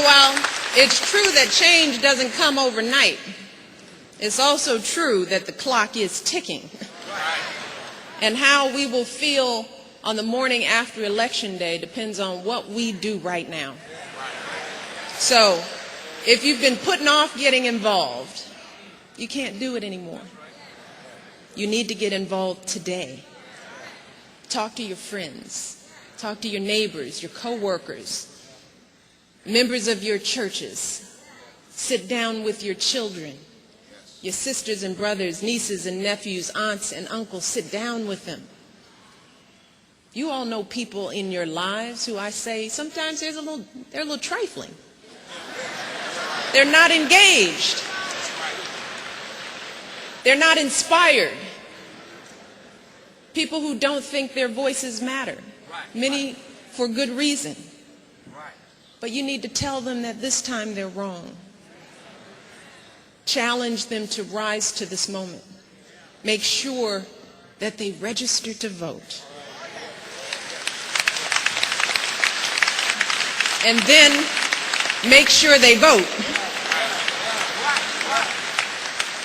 while it's true that change doesn't come overnight, it's also true that the clock is ticking. And how we will feel on the morning after Election Day depends on what we do right now. So, if you've been putting off getting involved, you can't do it anymore. You need to get involved today. Talk to your friends. Talk to your neighbors, your coworkers, members of your churches. Sit down with your children, your sisters and brothers, nieces and nephews, aunts and uncles. Sit down with them. You all know people in your lives who I say sometimes they're a little trifling. They're not engaged. They're not inspired. People who don't think their voices matter. Many for good reason. But you need to tell them that this time they're wrong. Challenge them to rise to this moment. Make sure that they register to vote. And then make sure they vote.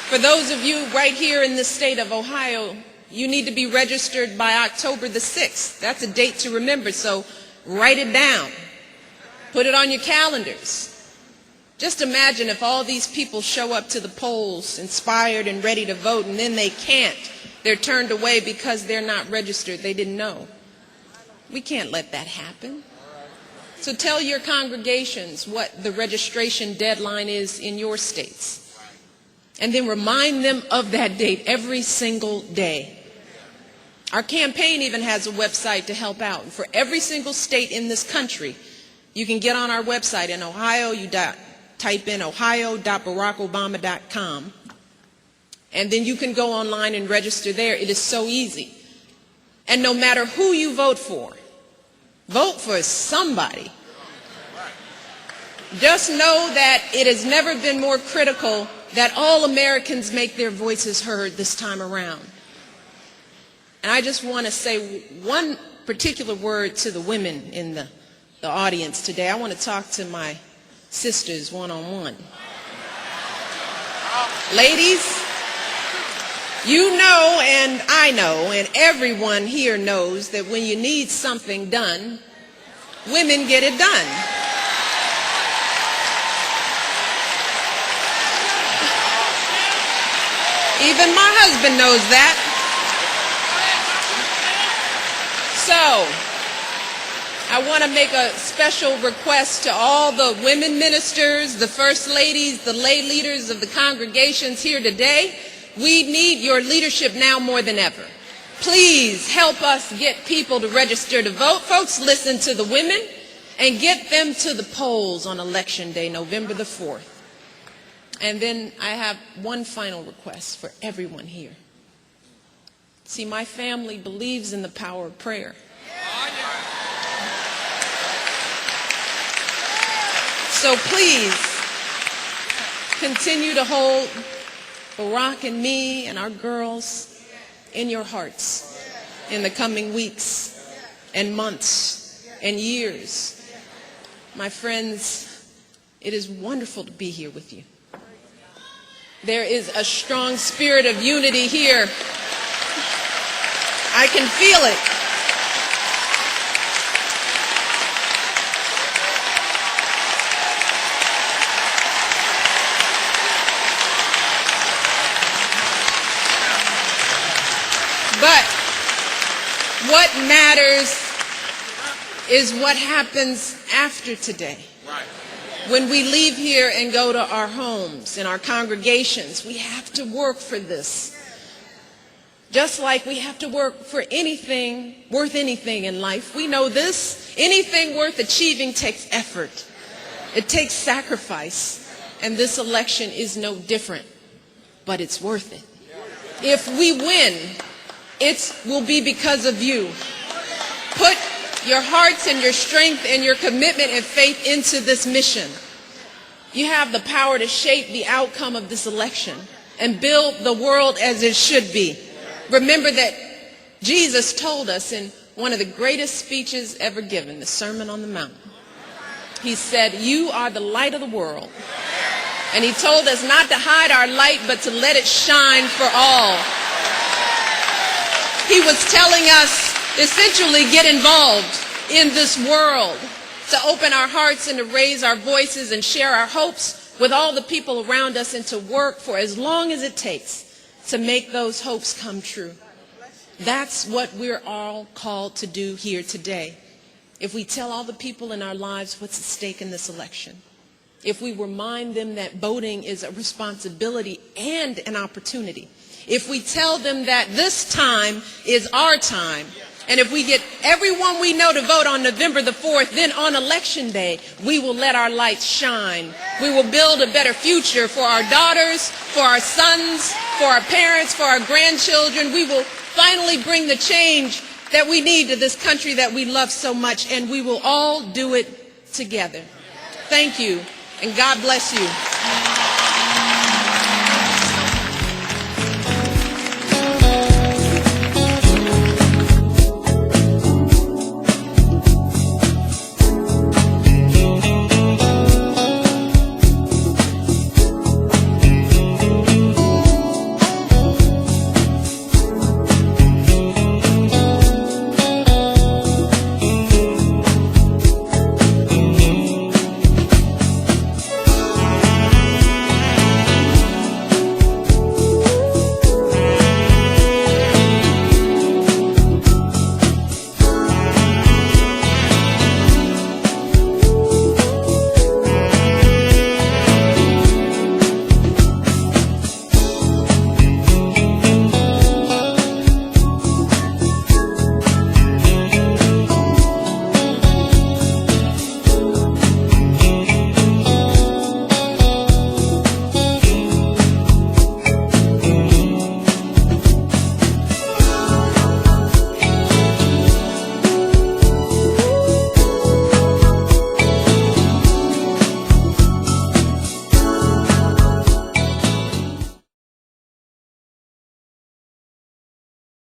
For those of you right here in the state of Ohio, you need to be registered by October the 6th. That's a date to remember, so write it down. Put it on your calendars. Just imagine if all these people show up to the polls inspired and ready to vote, and then they can't. They're turned away because they're not registered. They didn't know. We can't let that happen. So tell your congregations what the registration deadline is in your states. And then remind them of that date every single day. Our campaign even has a website to help out. And for every single state in this country, you can get on our website. In Ohio, you type in ohio.barackobama.com. And then you can go online and register there. It is so easy. And no matter who you vote for somebody. Just know that it has never been more critical that all Americans make their voices heard this time around. And I just want to say one particular word to the women in the audience today. I want to talk to my sisters one-on-one. Ladies, you know and I know and everyone here knows that when you need something done, women get it done. Even my husband knows that. So, I want to make a special request to all the women ministers, the first ladies, the lay leaders of the congregations here today. We need your leadership now more than ever. Please help us get people to register to vote. Folks, listen to the women and get them to the polls on Election Day, November the 4th. And then I have one final request for everyone here. See, my family believes in the power of prayer. So please continue to hold Barack and me and our girls in your hearts in the coming weeks and months and years. My friends, it is wonderful to be here with you. There is a strong spirit of unity here. I can feel it. But what matters is what happens after today. When we leave here and go to our homes and our congregations, we have to work for this. Just like we have to work for anything, worth anything in life. We know this. Anything worth achieving takes effort. It takes sacrifice. And this election is no different. But it's worth it. If we win, it will be because of you. Put your hearts and your strength and your commitment and faith into this mission. You have the power to shape the outcome of this election and build the world as it should be. Remember that Jesus told us in one of the greatest speeches ever given, the Sermon on the Mount, He said, "You are the light of the world." And he told us not to hide our light, but to let it shine for all. He was telling us, essentially, get involved in this world, to open our hearts and to raise our voices and share our hopes with all the people around us, and to work for as long as it takes to make those hopes come true. That's what we're all called to do here today. If we tell all the people in our lives what's at stake in this election, if we remind them that voting is a responsibility and an opportunity, if we tell them that this time is our time, and if we get everyone we know to vote on November the 4th, then on Election Day, we will let our lights shine. We will build a better future for our daughters, for our sons, for our parents, for our grandchildren. We will finally bring the change that we need to this country that we love so much, and we will all do it together. Thank you, and God bless you.